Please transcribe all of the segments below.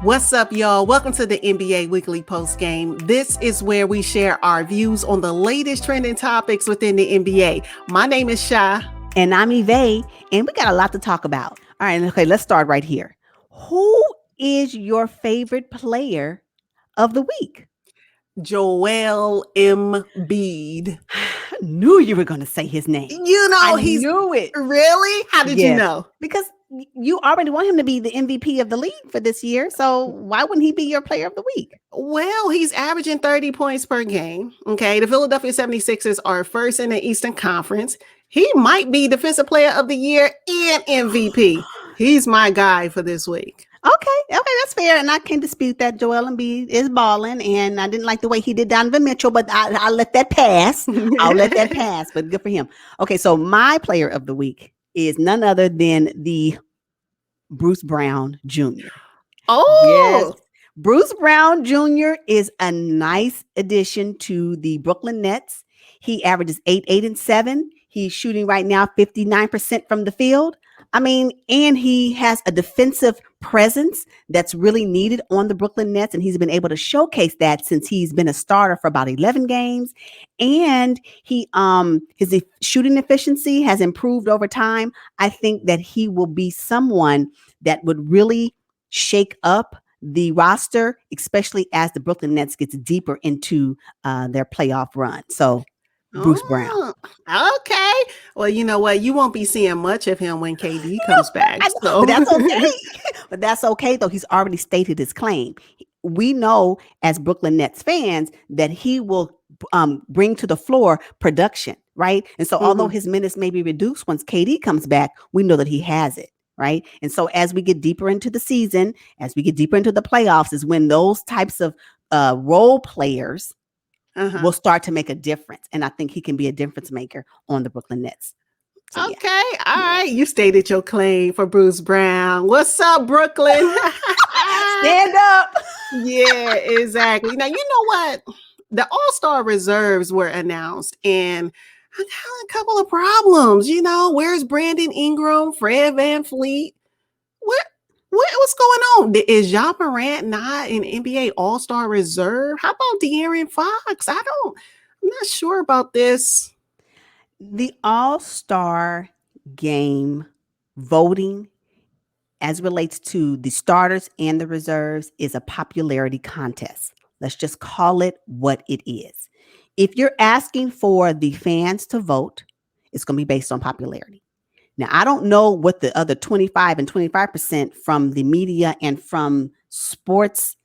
What's up, y'all? Welcome to the NBA Weekly Post Game. This is where we share our views on the latest trending topics within the NBA. My name is Sha. And I'm Evay, and we got a lot to talk about. All right, okay, let's start right here. Who is your favorite player of the week? Joel Embiid. I knew you were going to say his name. I knew it. Really? How did you know? Because you already want him to be the MVP of the league for this year. So why wouldn't he be your player of the week? Well, he's averaging 30 points per game. Okay. The Philadelphia 76ers are first in the Eastern Conference. He might be Defensive Player of the Year and MVP. He's my guy for this week. Okay, that's fair. And I can't dispute that Joel Embiid is balling. And I didn't like the way he did Donovan Mitchell, but I'll let that pass. But good for him. Okay, so my player of the week is none other than the Bruce Brown Jr. Oh, yes. Bruce Brown Jr. is a nice addition to the Brooklyn Nets. He averages 8 and 7. He's shooting right now 59% from the field. I mean, and he has a defensive presence that's really needed on the Brooklyn Nets. And he's been able to showcase that since he's been a starter for about 11 games. And his shooting efficiency has improved over time. I think that he will be someone that would really shake up the roster, especially as the Brooklyn Nets gets deeper into their playoff run. So Bruce Brown. Okay. Well, you know what? You won't be seeing much of him when KD comes back. So. But that's okay. But that's okay, though. He's already stated his claim. We know as Brooklyn Nets fans that he will bring to the floor production, right? And so although his minutes may be reduced once KD comes back, we know that he has it, right? And so as we get deeper into the season, as we get deeper into the playoffs, is when those types of role players will start to make a difference. And I think he can be a difference maker on the Brooklyn Nets. So, okay. Yeah. All right. You stated your claim for Bruce Brown. What's up, Brooklyn? Stand up. Yeah, exactly. Now, you know what? The All-Star reserves were announced, and I got a couple of problems. You know, where's Brandon Ingram, Fred VanVleet? What's going on? Is Ja Morant not an NBA All-Star reserve? How about De'Aaron Fox? I'm not sure about this. The All-Star game voting as relates to the starters and the reserves is a popularity contest. Let's just call it what it is. If you're asking for the fans to vote, it's going to be based on popularity. Now, I don't know what the other 25 and 25% from the media and from sports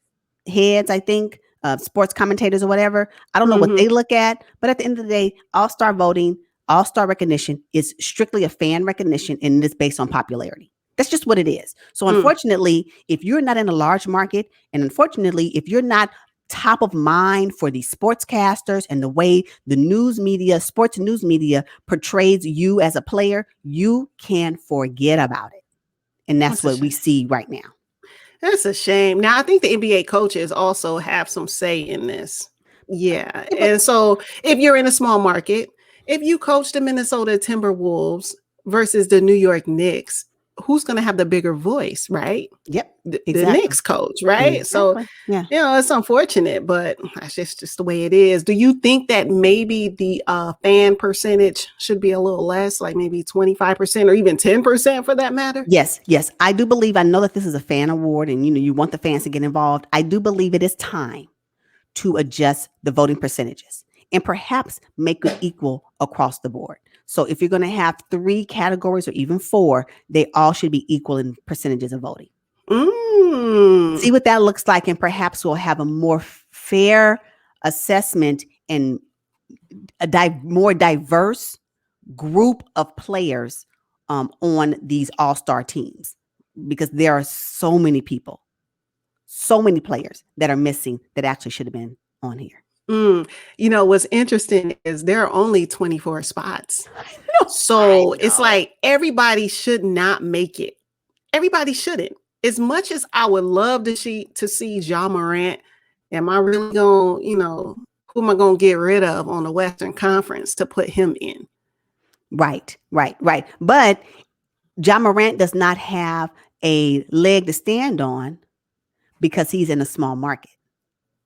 heads, I think, sports commentators or whatever. I don't know what they look at. But at the end of the day, all-star voting, all-star recognition is strictly a fan recognition, and it's based on popularity. That's just what it is. So unfortunately, if you're not in a large market, and unfortunately, if you're not top of mind for the sportscasters and the way the news media, sports news media portrays you as a player, you can forget about it. And that's what we see right now. That's a shame. Now, I think the NBA coaches also have some say in this. Yeah. And so if you're in a small market, if you coach the Minnesota Timberwolves versus the New York Knicks, who's going to have the bigger voice, right? Yep. The Knicks coach, right? Exactly. So, it's unfortunate, but that's just the way it is. Do you think that maybe the fan percentage should be a little less, like maybe 25% or even 10% for that matter? Yes. I do believe, I know that this is a fan award and, you want the fans to get involved. I do believe it is time to adjust the voting percentages and perhaps make it equal across the board. So if you're going to have 3 categories or even 4, they all should be equal in percentages of voting. See what that looks like, and perhaps we'll have a more fair assessment and a more diverse group of players on these all-star teams, because there are so many people, so many players that are missing that actually should have been on here. What's interesting is there are only 24 spots. So it's like everybody should not make it. Everybody shouldn't. As much as I would love to see Ja Morant, am I really going, who am I going to get rid of on the Western Conference to put him in? Right. But Ja Morant does not have a leg to stand on because he's in a small market.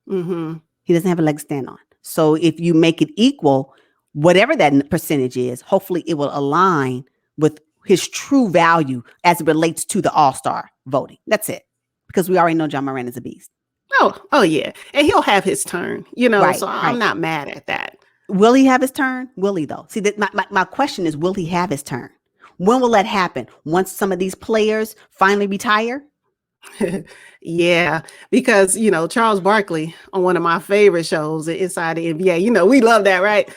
Mm-hmm. He doesn't have a leg to stand on. So if you make it equal, whatever that percentage is, hopefully it will align with his true value as it relates to the All-Star voting. That's it. Because we already know John Moran is a beast. Oh yeah. And he'll have his turn, Right, so I'm not mad at that. Will he have his turn? Will he though? See, that my question is, will he have his turn? When will that happen? Once some of these players finally retire? Yeah, because Charles Barkley on one of my favorite shows, Inside the NBA, we love that, right?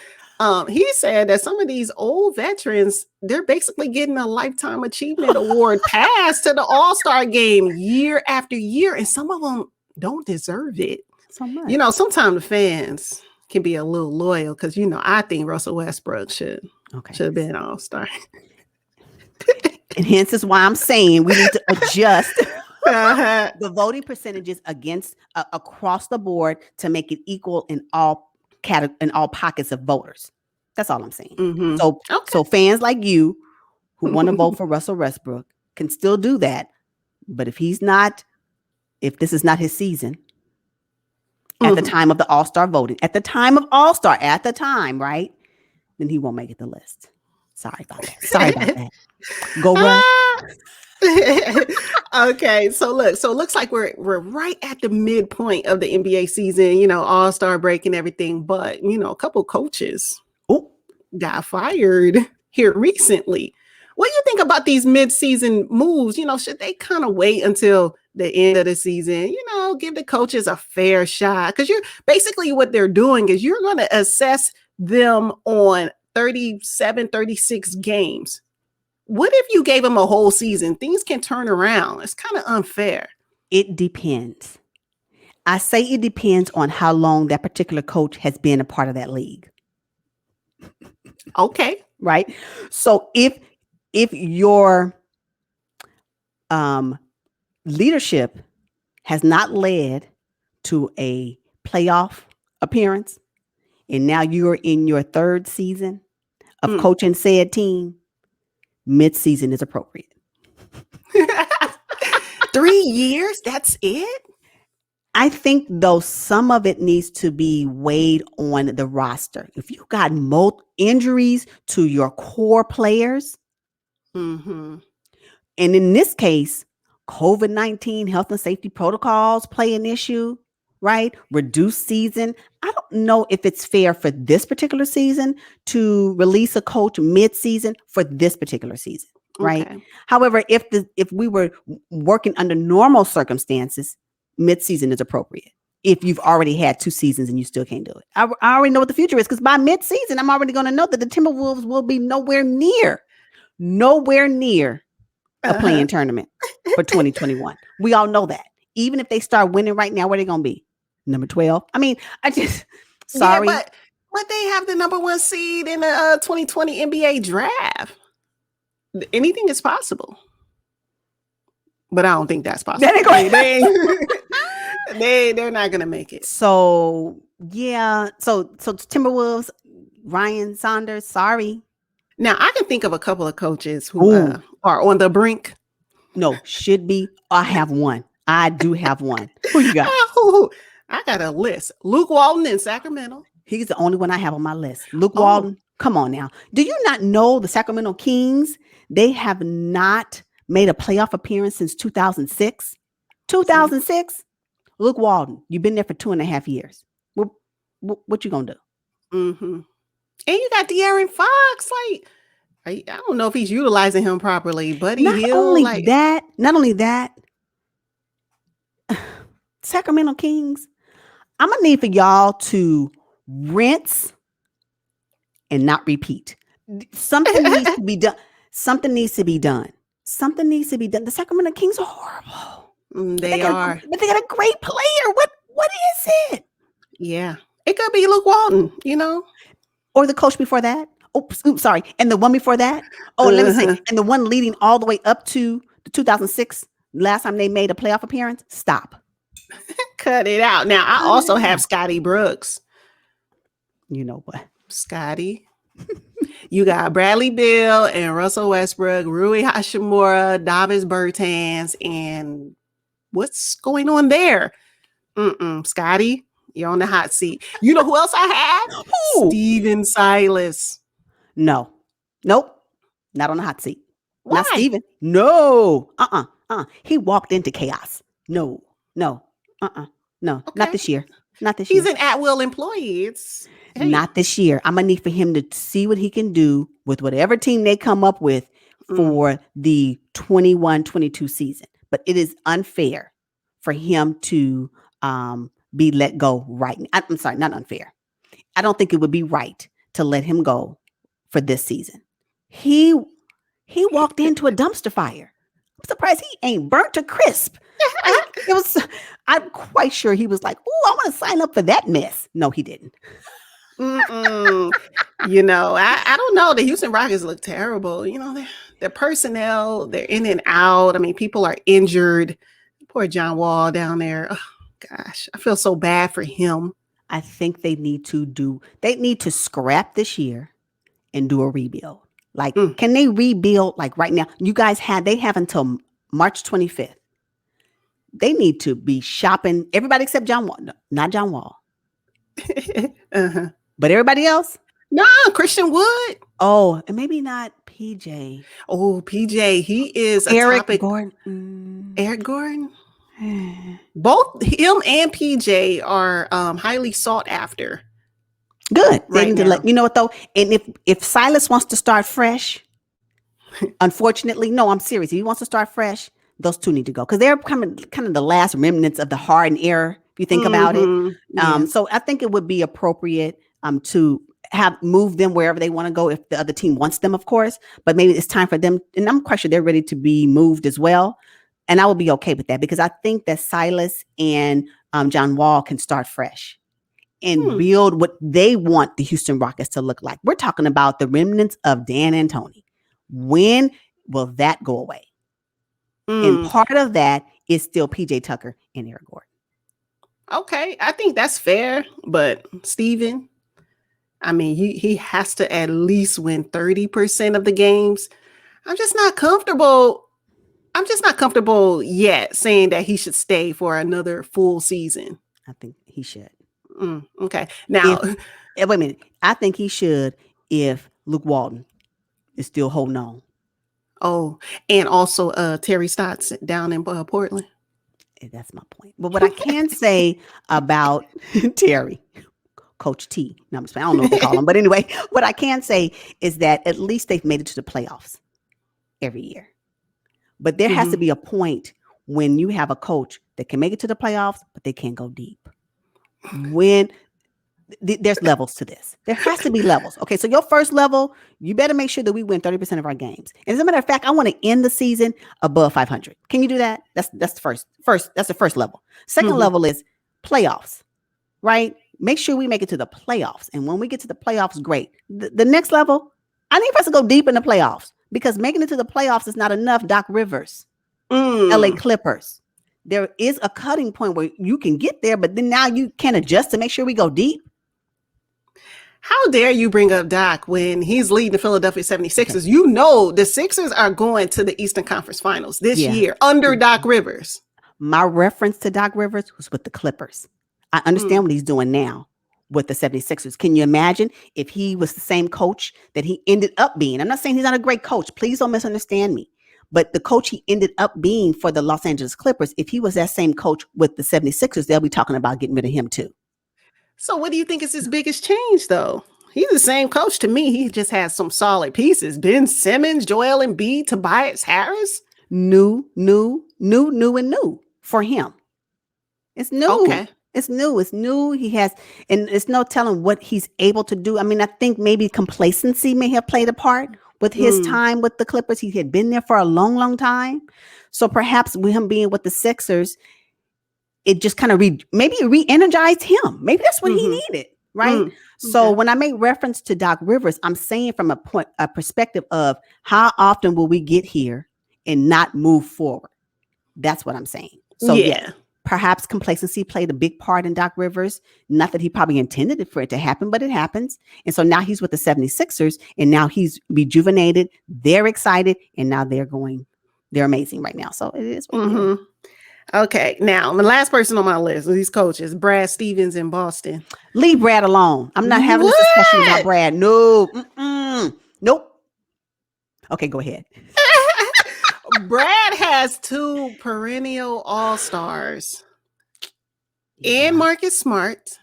He said that some of these old veterans, they're basically getting a lifetime achievement award pass to the All-Star game year after year, and some of them don't deserve it. So much. Sometimes the fans can be a little loyal because I think Russell Westbrook should have been an All-Star. And hence is why I'm saying we need to adjust the voting percentages against across the board to make it equal in all pockets of voters. That's all I'm saying. Mm-hmm. So fans like you who want to vote for Russell Westbrook can still do that. But if this is not his season at the time of the All-Star voting, at the time of All-Star, right? Then he won't make it the list. Sorry about that. Go Russ. Okay, so it looks like we're right at the midpoint of the NBA season, All-Star break and everything, but a couple coaches got fired here recently. What do you think about these mid-season moves? Should they kind of wait until the end of the season, give the coaches a fair shot? Because basically what they're doing is you're going to assess them on 37, 36 games. What if you gave them a whole season? Things can turn around. It's kind of unfair. It depends. I say it depends on how long that particular coach has been a part of that league. Okay. Right. So if your leadership has not led to a playoff appearance, and now you're in your third season of coaching said team, mid-season is appropriate. 3 years? That's it? I think, though, some of it needs to be weighed on the roster. If you got injuries to your core players, and in this case, COVID-19 health and safety protocols play an issue, right? Reduced season. I don't know if it's fair for this particular season to release a coach mid-season for this particular season, right? Okay. However, if we were working under normal circumstances, mid-season is appropriate. If you've already had 2 seasons and you still can't do it. I already know what the future is, because by mid-season, I'm already going to know that the Timberwolves will be nowhere near a playing tournament for 2021. We all know that. Even if they start winning right now, where are they going to be? Number 12. I mean, sorry. Yeah, but they have the number 1 seed in the 2020 NBA draft. Anything is possible. But I don't think that's possible. They're not going to make it. So, yeah. So Timberwolves, Ryan Saunders, sorry. Now, I can think of a couple of coaches who are on the brink. No, should be. I have one. I do have one. Who you got? I got a list. Luke Walton in Sacramento. He's the only one I have on my list. Luke Walton. Come on now. Do you not know the Sacramento Kings? They have not made a playoff appearance since 2006. 2006? Luke Walton, you've been there for 2.5 years. What you gonna do? Mm-hmm. And you got De'Aaron Fox. I don't know if he's utilizing him properly, but Not only that, Sacramento Kings, I'm gonna need for y'all to rinse and not repeat. Something needs to be done. Something needs to be done. The Sacramento Kings are horrible. They are. But they got a great player. What is it? Yeah. It could be Luke Walton, Or the coach before that. Oops, sorry. And the one before that. Let me see. And the one leading all the way up to the 2006, last time they made a playoff appearance. Stop. Cut it out. Now, I also have Scotty Brooks. You know what? Scotty. You got Bradley Beal and Russell Westbrook, Rui Hachimura, Davis Bertans, and What's going on there? Scotty, you're on the hot seat. You know who else I had? Who? Steven Silas. No. Nope. Not on the hot seat. Why? Not Steven. No. He walked into chaos. No. No. No. Okay. Not this year. Not this He's year. an at-will employee. Not this year. I'm going to need for him to see what he can do with whatever team they come up with for the 21-22 season. But it is unfair for him to be let go right now. I'm sorry, not unfair. I don't think it would be right to let him go for this season. He walked into a dumpster fire. I'm surprised he ain't burnt to crisp. I'm quite sure he was like, "Oh, I want to sign up for that mess." No, he didn't. You know, I don't know. The Houston Rockets look terrible. You know, their personnel, they're in and out. I mean, people are injured. Poor John Wall down there. Oh, gosh, I feel so bad for him. I think they need to scrap this year and do a rebuild. Like, can they rebuild like right now? They have until March 25th. They need to be shopping everybody except John Wall. No, not John Wall. But everybody else? No, Christian Wood. Oh, and maybe not PJ. Oh, PJ. He is Eric topic. Gordon. Eric Gordon. Both him and PJ are highly sought after. Good. They Right need to now. you know what though? And if Silas wants to start fresh, unfortunately, no, I'm serious. If he wants to start fresh, those two need to go because they're kind of the last remnants of the Harden era. If you think about it, Yeah. so I think it would be appropriate to move them wherever they want to go if the other team wants them, of course. But maybe it's time for them, and I'm quite sure they're ready to be moved as well. And I will be okay with that because I think that Silas and John Wall can start fresh and build what they want the Houston Rockets to look like. We're talking about the remnants of Dan and Tony. When will that go away? And part of that is still PJ Tucker and Eric Gordon. Okay, I think that's fair. But Steven, I mean, he has to at least win 30% of the games. I'm just not comfortable yet saying that he should stay for another full season. I think he should. Okay. Now, wait a minute. I think he should if Luke Walton is still holding on. Oh, and also Terry Stotts down in Portland. That's my point. But what I can say about Terry, Coach T, no, I'm just, I don't know what they call him. But anyway, what I can say is that at least they've made it to the playoffs every year. But there has to be a point when you have a coach that can make it to the playoffs, but they can't go deep. When there's levels to this. There has to be levels. Okay, so your first level, you better make sure that we win 30% of our games. And as a matter of fact, I want to end the season above 500. Can you do that? That's the first. That's the first level. Second level is playoffs, right? Make sure we make it to the playoffs. And when we get to the playoffs, great. The next level, I need us to go deep in the playoffs because making it to the playoffs is not enough. Doc Rivers, LA Clippers. There is a cutting point where you can get there, but then now you can adjust to make sure we go deep. How dare you bring up Doc when he's leading the Philadelphia 76ers? Okay. You know the Sixers are going to the Eastern Conference Finals this year under Doc Rivers. My reference to Doc Rivers was with the Clippers. I understand what he's doing now with the 76ers. Can you imagine if he was the same coach that he ended up being? I'm not saying he's not a great coach. Please don't misunderstand me. But the coach he ended up being for the Los Angeles Clippers, if he was that same coach with the 76ers, they'll be talking about getting rid of him too. So what do you think is his biggest change, though? He's the same coach to me. He just has some solid pieces. Ben Simmons, Joel Embiid, Tobias Harris. New for him. It's new. Okay. It's new. He has, and it's no telling what he's able to do. I mean, I think maybe complacency may have played a part with his time with the Clippers. He had been there for a long, long time. So perhaps with him being with the Sixers, it just kind of maybe re-energized him. Maybe that's what he needed, right? So when I make reference to Doc Rivers, I'm saying from a perspective of how often will we get here and not move forward? That's what I'm saying. So yeah, perhaps complacency played a big part in Doc Rivers. Not that he probably intended for it to happen, but it happens. And so now he's with the 76ers and now he's rejuvenated. They're excited and now they're amazing right now. So it is what it is. Okay, now the last person on my list of these coaches, Brad Stevens in Boston. Leave Brad alone. I'm not having this discussion about Brad. No. Nope. Okay, go ahead. Brad has 2 perennial all-stars and Marcus Smart.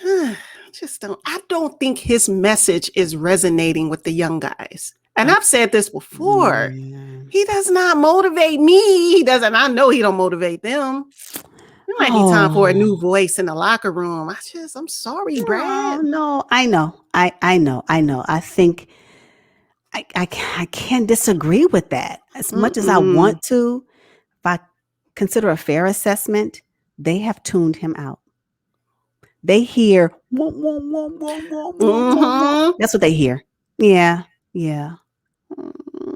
I don't think his message is resonating with the young guys. And I've said this before. He does not motivate me. He doesn't. I know he don't motivate them. It might be time for a new voice in the locker room. I'm sorry, Brad. No, I know. I know. I think I can't disagree with that. As much as I want to, if I consider a fair assessment, they have tuned him out. They hear, that's what they hear. Yeah.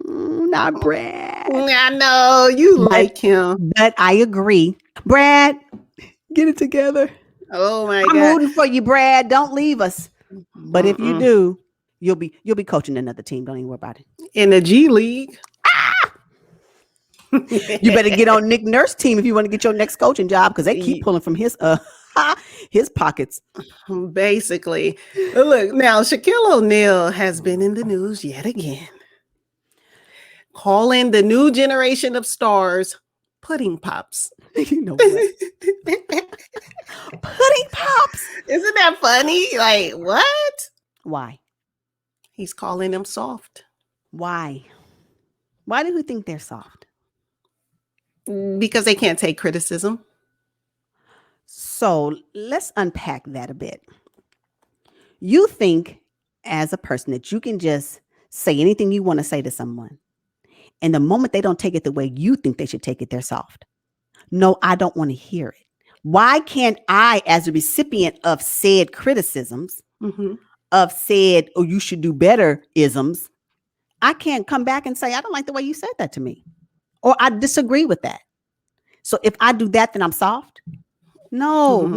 Not Brad. I know you like him. But I agree. Brad, get it together. Oh my God. I'm rooting for you, Brad. Don't leave us. But if you do, you'll be coaching another team. Don't even worry about it. In the G League. You better get on Nick Nurse's team if you want to get your next coaching job, because they keep pulling from his pockets. Basically. Look, now Shaquille O'Neal has been in the news yet again, calling the new generation of stars pudding pops. You know what? Pudding pops. Isn't that funny? Like, what? Why? He's calling them soft. Why? Why do you think they're soft? Because they can't take criticism. So let's unpack that a bit. You think as a person that you can just say anything you want to say to someone, and the moment they don't take it the way you think they should take it, they're soft. No, I don't want to hear it. Why can't I, as a recipient of said criticisms, of said, oh, you should do better isms, I can't come back and say, I don't like the way you said that to me, or I disagree with that. So if I do that, then I'm soft? No.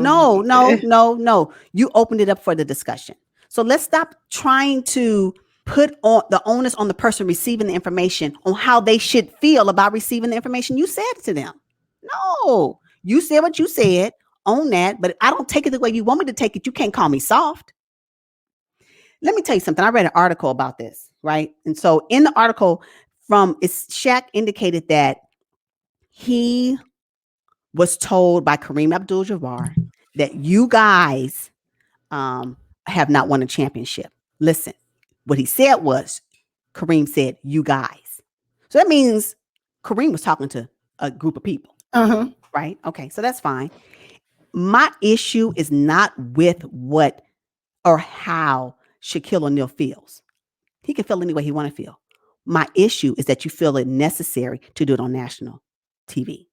You opened it up for the discussion. So let's stop trying to put on the onus on the person receiving the information on how they should feel about receiving the information you said to them. No, you said what you said, own that, but I don't take it the way you want me to take it. You can't call me soft. Let me tell you something. I read an article about this, right? And so in the article Shaq indicated that he was told by Kareem Abdul-Jabbar that you guys have not won a championship. Listen, what he said was, Kareem said, you guys. So that means Kareem was talking to a group of people, right? Okay, so that's fine. My issue is not with what or how Shaquille O'Neal feels. He can feel any way he want to feel. My issue is that you feel it necessary to do it on national TV,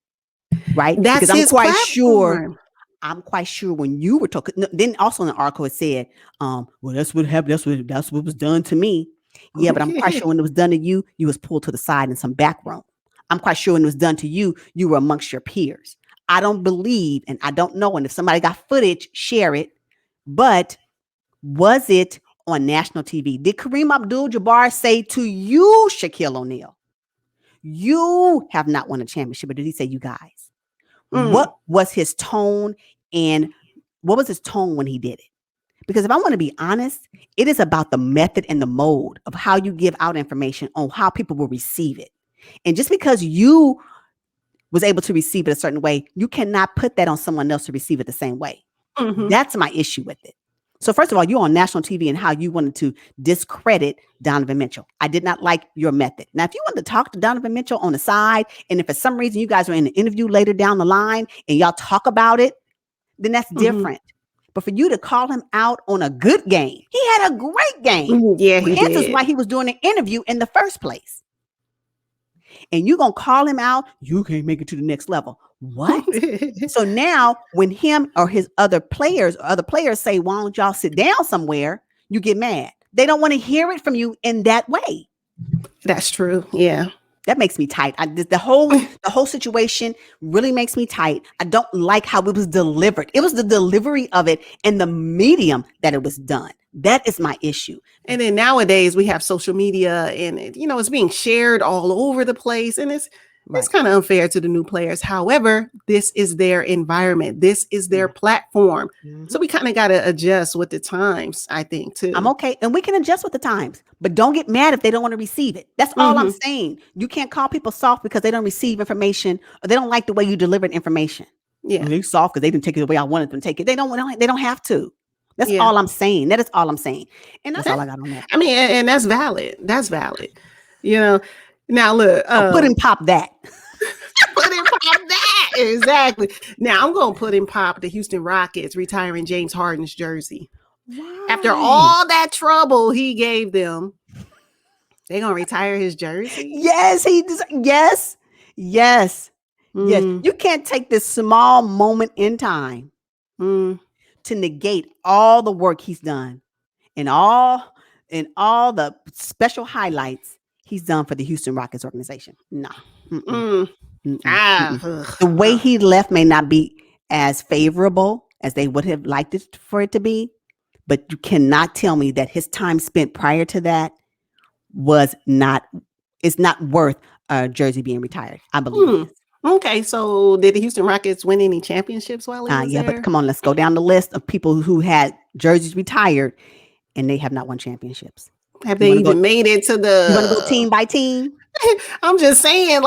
right? That's because his platform. I'm quite sure when you were talking. Then also in the article it said, "Well, that's what happened. That's what was done to me." Yeah, but I'm quite sure when it was done to you, you was pulled to the side in some back room. I'm quite sure when it was done to you, you were amongst your peers. I don't believe, and I don't know, and if somebody got footage, share it. But was it on national TV? Did Kareem Abdul-Jabbar say to you, Shaquille O'Neal, you have not won a championship? Or did he say you guys? What was his tone, and what was his tone when he did it? Because if I want to be honest, it is about the method and the mode of how you give out information on how people will receive it. And just because you was able to receive it a certain way, you cannot put that on someone else to receive it the same way. That's my issue with it. So first of all, you're on national TV and how you wanted to discredit Donovan Mitchell. I did not like your method. Now, if you wanted to talk to Donovan Mitchell on the side, and if for some reason you guys are in an interview later down the line and y'all talk about it, then that's different. But for you to call him out on a good game, he had a great game. Yeah, he did. This is why he was doing an interview in the first place. And you're going to call him out, you can't make it to the next level. What? So now when him or his other players say, why don't y'all sit down somewhere? You get mad. They don't want to hear it from you in that way. That's true. Yeah. That makes me tight. The whole situation really makes me tight. I don't like how it was delivered. It was the delivery of it and the medium that it was done. That is my issue. And then nowadays we have social media and it's being shared all over the place. And It's kind of unfair to the new players. However, this is their environment. This is their platform. So we kind of got to adjust with the times, I think, too. I'm okay. And we can adjust with the times. But don't get mad if they don't want to receive it. That's all I'm saying. You can't call people soft because they don't receive information or they don't like the way you delivered information. Yeah. They're soft because they didn't take it the way I wanted them to take it. They don't have to. That's all I'm saying. That is all I'm saying. And that's all I got on that. I mean, and that's valid. That's valid. You know, now look. Put and pop that. Put and pop that. Exactly. Now I'm going to put and pop the Houston Rockets retiring James Harden's jersey. Why? After all that trouble he gave them, they're going to retire his jersey? Yes. Yes. You can't take this small moment in time to negate all the work he's done and all the special highlights he's done for the Houston Rockets organization. No. The way he left may not be as favorable as they would have liked it for it to be, but you cannot tell me that his time spent prior to that is not worth a jersey being retired. I believe. Okay, so did the Houston Rockets win any championships while he was there? But come on, let's go down the list of people who had jerseys retired and they have not won championships. Have they even made it to the... You want to go team by team? I'm just saying,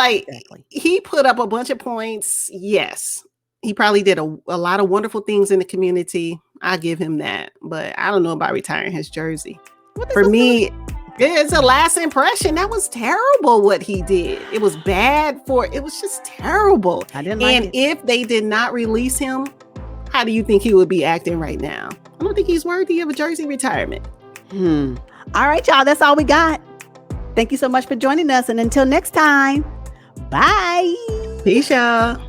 he put up a bunch of points. Yes, he probably did a lot of wonderful things in the community. I give him that, but I don't know about retiring his jersey. For me... It's a last impression. That was terrible what he did. It was bad it was just terrible. I didn't like it. If they did not release him, how do you think he would be acting right now? I don't think he's worthy of a jersey retirement. All right, y'all. That's all we got. Thank you so much for joining us. And until next time, bye. Peace, y'all.